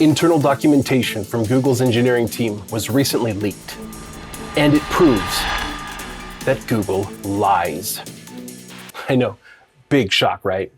Internal documentation from Google's engineering team was recently leaked, and it proves that Google lies. I know, big shock, right?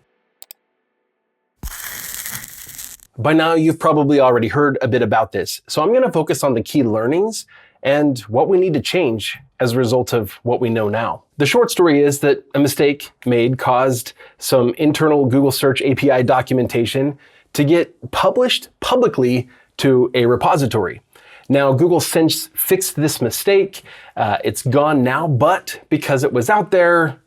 By now, you've probably already heard a bit about this, so I'm going to focus on the key learnings and what we need to change as a result of what we know now. The short story is that a mistake made caused some internal Google Search API documentation to get published publicly to a repository. Now, Google since fixed this mistake. It's gone now, but because it was out there,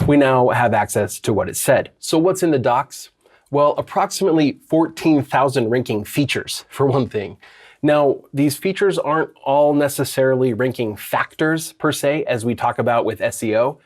we now have access to what it said. So what's in the docs? Well, approximately 14,000 ranking features, for one thing. Now, these features aren't all necessarily ranking factors per se, as we talk about with SEO,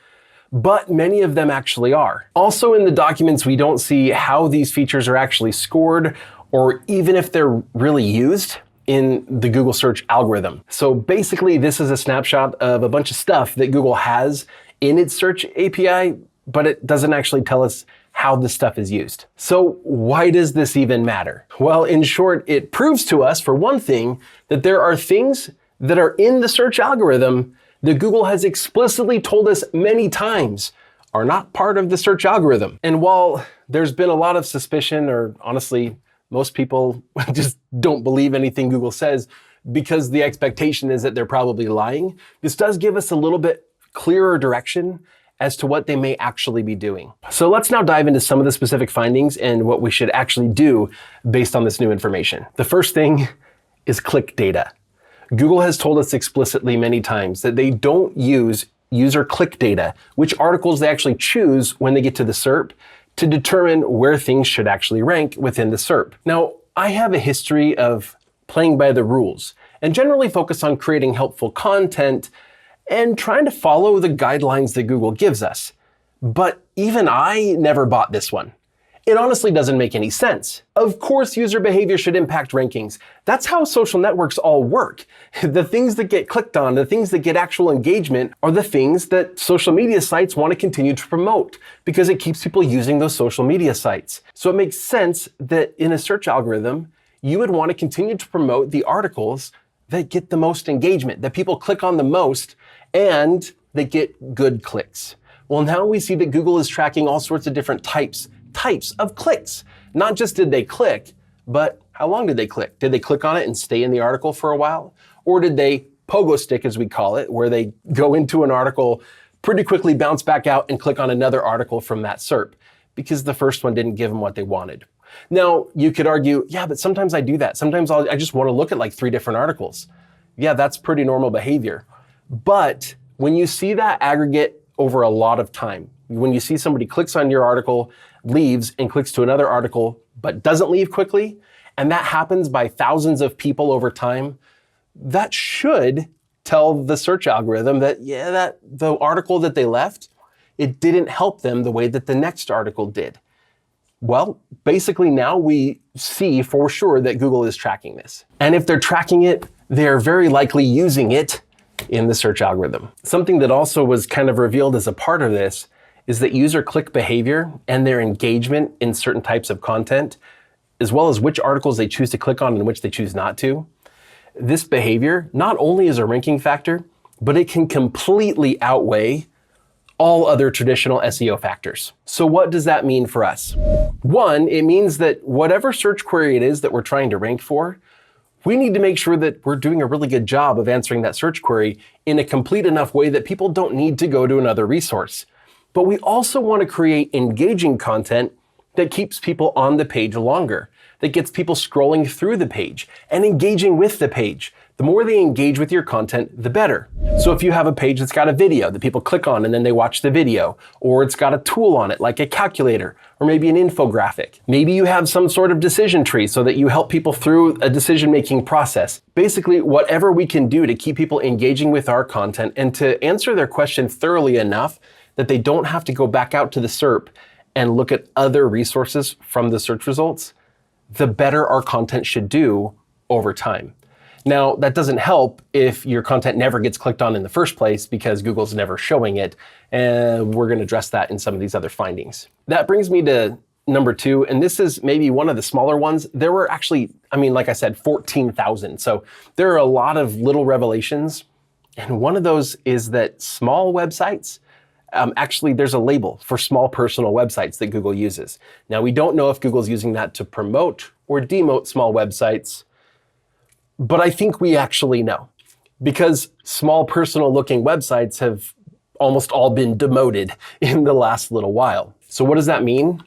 but many of them actually are. Also in the documents, we don't see how these features are actually scored, or even if they're really used in the Google search algorithm. So basically, this is a snapshot of a bunch of stuff that Google has in its search API, but it doesn't actually tell us how this stuff is used. So why does this even matter? Well, in short, it proves to us, for one thing, that there are things that are in the search algorithm that Google has explicitly told us many times are not part of the search algorithm. And while there's been a lot of suspicion, or honestly, most people just don't believe anything Google says because the expectation is that they're probably lying, this does give us a little bit clearer direction as to what they may actually be doing. So let's now dive into some of the specific findings and what we should actually do based on this new information. The first thing is click data. Google has told us explicitly many times that they don't use user click data, which articles they actually choose when they get to the SERP, to determine where things should actually rank within the SERP. Now, I have a history of playing by the rules and generally focus on creating helpful content and trying to follow the guidelines that Google gives us. But even I never bought this one. It honestly doesn't make any sense. Of course, user behavior should impact rankings. That's how social networks all work. The things that get clicked on, the things that get actual engagement, are the things that social media sites want to continue to promote because it keeps people using those social media sites. So it makes sense that in a search algorithm, you would want to continue to promote the articles that get the most engagement, that people click on the most, and they get good clicks. Well, now we see that Google is tracking all sorts of different types of clicks. Not just did they click, but how long did they click? Did they click on it and stay in the article for a while? Or did they pogo stick, as we call it, where they go into an article, pretty quickly bounce back out and click on another article from that SERP because the first one didn't give them what they wanted? Now, you could argue, yeah, but sometimes I do that. Sometimes I just want to look at like 3 different articles. Yeah, that's pretty normal behavior. But when you see that aggregate over a lot of time, when you see somebody clicks on your article, leaves, and clicks to another article, but doesn't leave quickly, and that happens by thousands of people over time, that should tell the search algorithm that, yeah, that the article that they left, it didn't help them the way that the next article did. Well, basically now we see for sure that Google is tracking this. And if they're tracking it, they're very likely using it in the search algorithm. Something that also was kind of revealed as a part of this is that user click behavior and their engagement in certain types of content, as well as which articles they choose to click on and which they choose not to. This behavior not only is a ranking factor, but it can completely outweigh all other traditional SEO factors. So what does that mean for us? One, it means that whatever search query it is that we're trying to rank for, we need to make sure that we're doing a really good job of answering that search query in a complete enough way that people don't need to go to another resource. But we also want to create engaging content that keeps people on the page longer, that gets people scrolling through the page and engaging with the page. The more they engage with your content, the better. So if you have a page that's got a video that people click on and then they watch the video, or it's got a tool on it like a calculator, or maybe an infographic. Maybe you have some sort of decision tree so that you help people through a decision-making process. Basically, whatever we can do to keep people engaging with our content and to answer their question thoroughly enough that they don't have to go back out to the SERP and look at other resources from the search results, the better our content should do over time. Now, that doesn't help if your content never gets clicked on in the first place because Google's never showing it, and we're going to address that in some of these other findings. That brings me to number 2, and this is maybe one of the smaller ones. There were actually, like I said, 14,000. So there are a lot of little revelations. And one of those is that small websites, actually there's a label for small personal websites that Google uses. Now we don't know if Google's using that to promote or demote small websites, but I think we actually know, because small personal looking websites have almost all been demoted in the last little while. So what does that mean?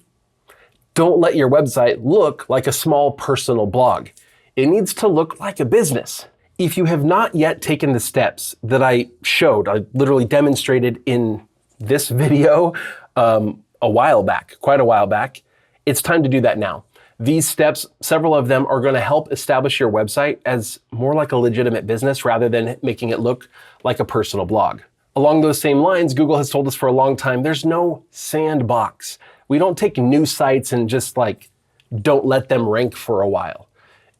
Don't let your website look like a small personal blog. It needs to look like a business. If you have not yet taken the steps that I showed, I literally demonstrated in this video quite a while back, it's time to do that now. These steps, several of them, are going to help establish your website as more like a legitimate business rather than making it look like a personal blog. Along those same lines, Google has told us for a long time, there's no sandbox. We don't take new sites and just don't let them rank for a while.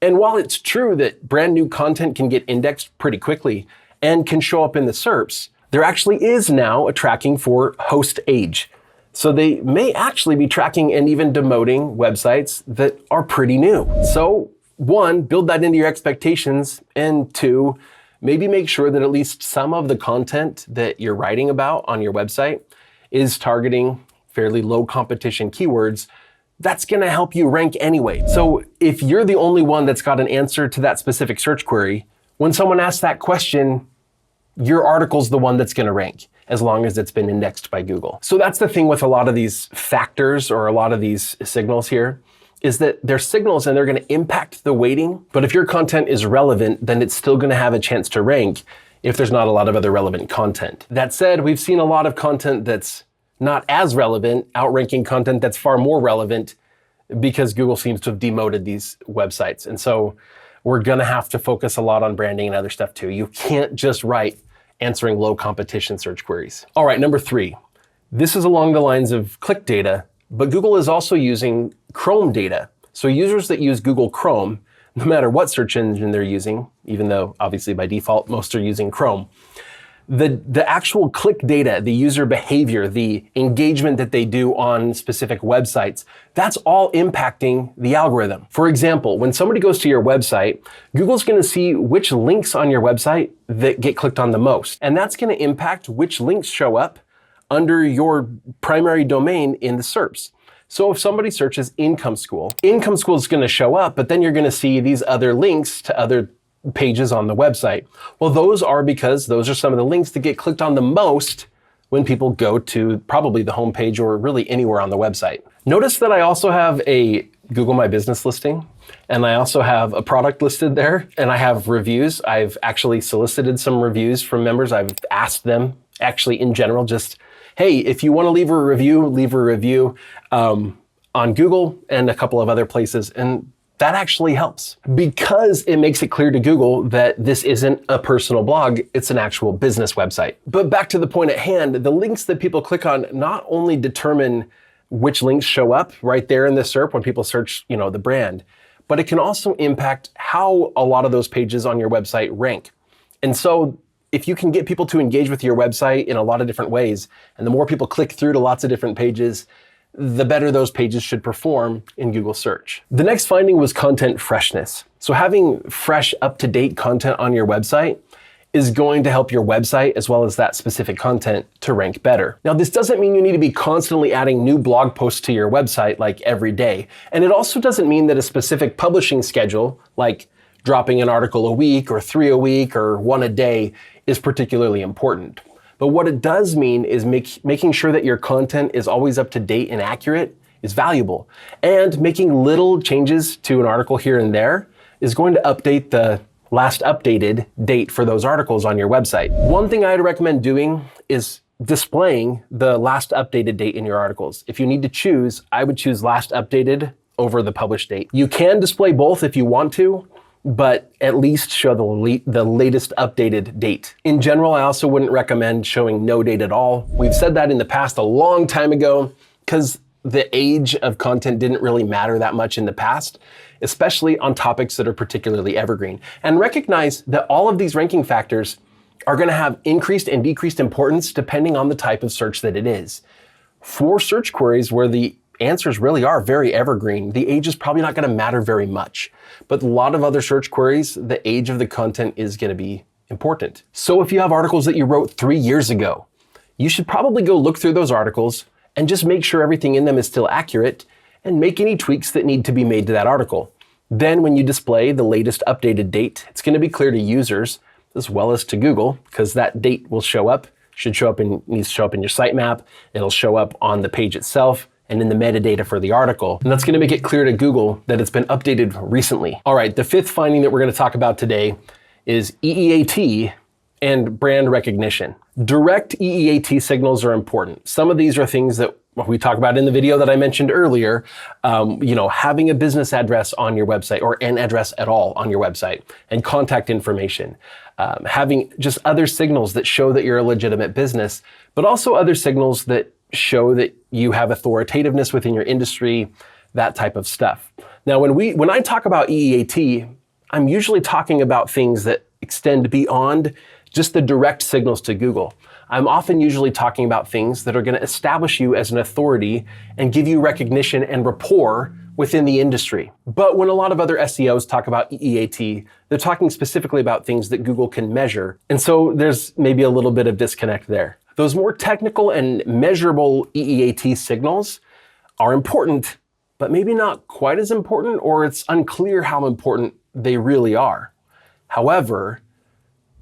And while it's true that brand new content can get indexed pretty quickly and can show up in the SERPs, there actually is now a tracking for host age. So they may actually be tracking and even demoting websites that are pretty new. So 1, build that into your expectations, and 2, maybe make sure that at least some of the content that you're writing about on your website is targeting fairly low competition keywords. That's gonna help you rank anyway. So if you're the only one that's got an answer to that specific search query, when someone asks that question, your article's the one that's gonna rank, as long as it's been indexed by Google. So that's the thing with a lot of these factors or a lot of these signals here, is that they're signals and they're gonna impact the weighting. But if your content is relevant, then it's still gonna have a chance to rank if there's not a lot of other relevant content. That said, we've seen a lot of content that's not as relevant, outranking content that's far more relevant, because Google seems to have demoted these websites. And so we're gonna have to focus a lot on branding and other stuff too. You can't just write answering low competition search queries. All right, number 3. This is along the lines of click data, but Google is also using Chrome data. So users that use Google Chrome, no matter what search engine they're using, even though obviously by default most are using Chrome, the actual click data, the user behavior, the engagement that they do on specific websites, that's all impacting the algorithm. For example, when somebody goes to your website, Google's gonna see which links on your website that get clicked on the most. And that's gonna impact which links show up under your primary domain in the SERPs. So if somebody searches income school is gonna show up, but then you're gonna see these other links to other pages on the website. Well, those are because those are some of the links that get clicked on the most when people go to probably the homepage or really anywhere on the website. Notice that I also have a Google My Business listing, and I also have a product listed there, and I have reviews. I've actually solicited some reviews from members. I've asked them, actually in general, just, hey, if you want to leave a review on Google and a couple of other places. And that actually helps, because it makes it clear to Google that this isn't a personal blog, it's an actual business website. But back to the point at hand, the links that people click on not only determine which links show up right there in the SERP when people search, the brand, but it can also impact how a lot of those pages on your website rank. And so if you can get people to engage with your website in a lot of different ways, and the more people click through to lots of different pages, the better those pages should perform in Google search. The next finding was content freshness. So having fresh, up-to-date content on your website is going to help your website, as well as that specific content, to rank better. Now, this doesn't mean you need to be constantly adding new blog posts to your website like every day. And it also doesn't mean that a specific publishing schedule, like dropping an article a week or 3 a week or 1 a day, is particularly important. But what it does mean is making sure that your content is always up to date and accurate is valuable. And making little changes to an article here and there is going to update the last updated date for those articles on your website. One thing I'd recommend doing is displaying the last updated date in your articles. If you need to choose, I would choose last updated over the published date. You can display both if you want to, but at least show the latest updated date. In general, I also wouldn't recommend showing no date at all. We've said that in the past a long time ago, because the age of content didn't really matter that much in the past, especially on topics that are particularly evergreen. And recognize that all of these ranking factors are going to have increased and decreased importance depending on the type of search that it is. For search queries where the answers really are very evergreen. The age is probably not going to matter very much. But a lot of other search queries, the age of the content is going to be important. So if you have articles that you wrote 3 years ago, you should probably go look through those articles and just make sure everything in them is still accurate and make any tweaks that need to be made to that article. Then when you display the latest updated date, it's going to be clear to users as well as to Google, because that date will show up, needs to show up in your sitemap. It'll show up on the page itself and in the metadata for the article. And that's going to make it clear to Google that it's been updated recently. All right, the fifth finding that we're going to talk about today is EEAT and brand recognition. Direct EEAT signals are important. Some of these are things that we talk about in the video that I mentioned earlier. Having a business address on your website, or an address at all on your website, and contact information. Having just other signals that show that you're a legitimate business, but also other signals that show that you have authoritativeness within your industry, that type of stuff. Now, when I talk about EEAT, I'm usually talking about things that extend beyond just the direct signals to Google. I'm often usually talking about things that are going to establish you as an authority and give you recognition and rapport within the industry. But when a lot of other SEOs talk about EEAT, they're talking specifically about things that Google can measure. And so there's maybe a little bit of disconnect there. Those more technical and measurable EEAT signals are important, but maybe not quite as important, or it's unclear how important they really are. However,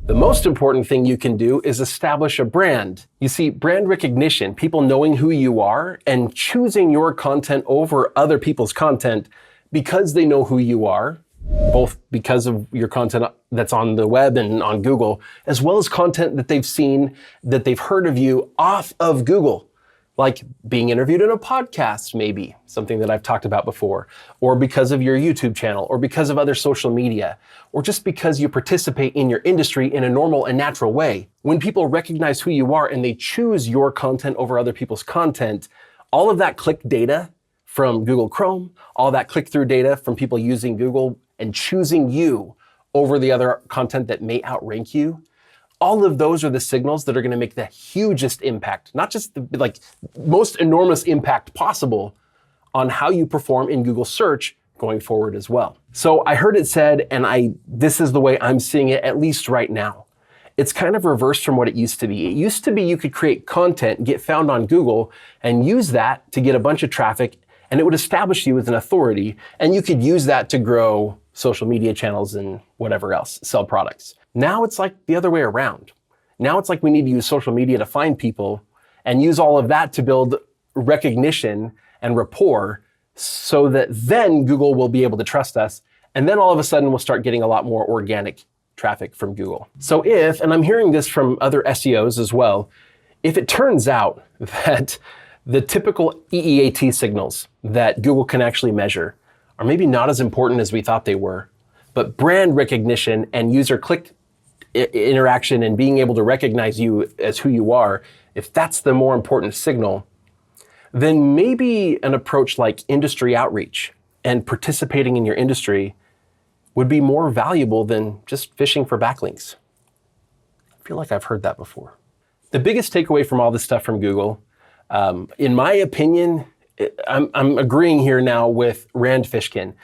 the most important thing you can do is establish a brand. You see, brand recognition, people knowing who you are and choosing your content over other people's content because they know who you are, both because of your content that's on the web and on Google, as well as content that they've seen, that they've heard of you off of Google, like being interviewed in a podcast, maybe, something that I've talked about before, or because of your YouTube channel, or because of other social media, or just because you participate in your industry in a normal and natural way. When people recognize who you are and they choose your content over other people's content, all of that click data from Google Chrome, all that click-through data from people using Google and choosing you over the other content that may outrank you, all of those are the signals that are going to make the hugest impact, not just the most enormous impact possible on how you perform in Google search going forward as well. So I heard it said, and this is the way I'm seeing it, at least right now. It's kind of reversed from what it used to be. It used to be you could create content, get found on Google, and use that to get a bunch of traffic, and it would establish you as an authority, and you could use that to grow social media channels and whatever else, sell products. Now it's like the other way around. Now it's like we need to use social media to find people and use all of that to build recognition and rapport so that then Google will be able to trust us. And then all of a sudden we'll start getting a lot more organic traffic from Google. So and I'm hearing this from other SEOs as well, if it turns out that the typical EEAT signals that Google can actually measure are maybe not as important as we thought they were, but brand recognition and user click interaction and being able to recognize you as who you are, if that's the more important signal, then maybe an approach like industry outreach and participating in your industry would be more valuable than just fishing for backlinks. I feel like I've heard that before. The biggest takeaway from all this stuff from Google, in my opinion, I'm agreeing here now with Rand Fishkin.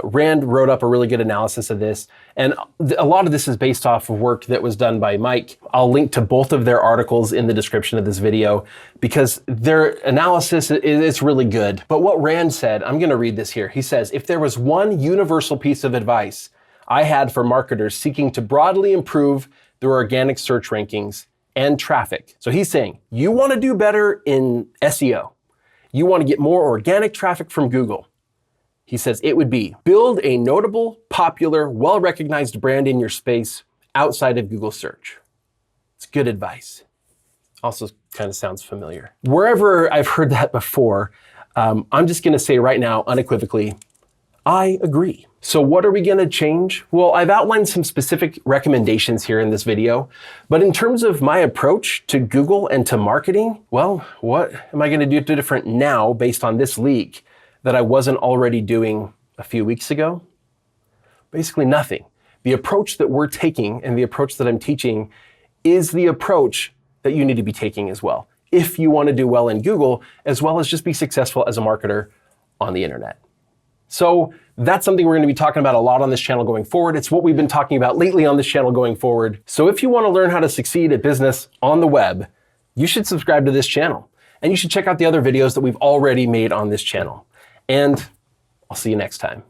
Rand wrote up a really good analysis of this, and a lot of this is based off of work that was done by Mike. I'll link to both of their articles in the description of this video because their analysis is really good. But what Rand said, I'm going to read this here. He says, if there was one universal piece of advice I had for marketers seeking to broadly improve their organic search rankings and traffic. So he's saying, you want to do better in SEO. You want to get more organic traffic from Google. He says it would be build a notable, popular, well-recognized brand in your space outside of Google search. It's good advice. Also kind of sounds familiar. Wherever I've heard that before, I'm just going to say right now, unequivocally, I agree. So what are we going to change? Well, I've outlined some specific recommendations here in this video, but in terms of my approach to Google and to marketing, well, what am I going to do different now based on this leak that I wasn't already doing a few weeks ago? Basically nothing. The approach that we're taking and the approach that I'm teaching is the approach that you need to be taking as well. if you want to do well in Google, as well as just be successful as a marketer on the internet. So that's something we're going to be talking about a lot on this channel going forward. It's what we've been talking about lately on this channel going forward. So if you want to learn how to succeed at business on the web, you should subscribe to this channel. And you should check out the other videos that we've already made on this channel. And I'll see you next time.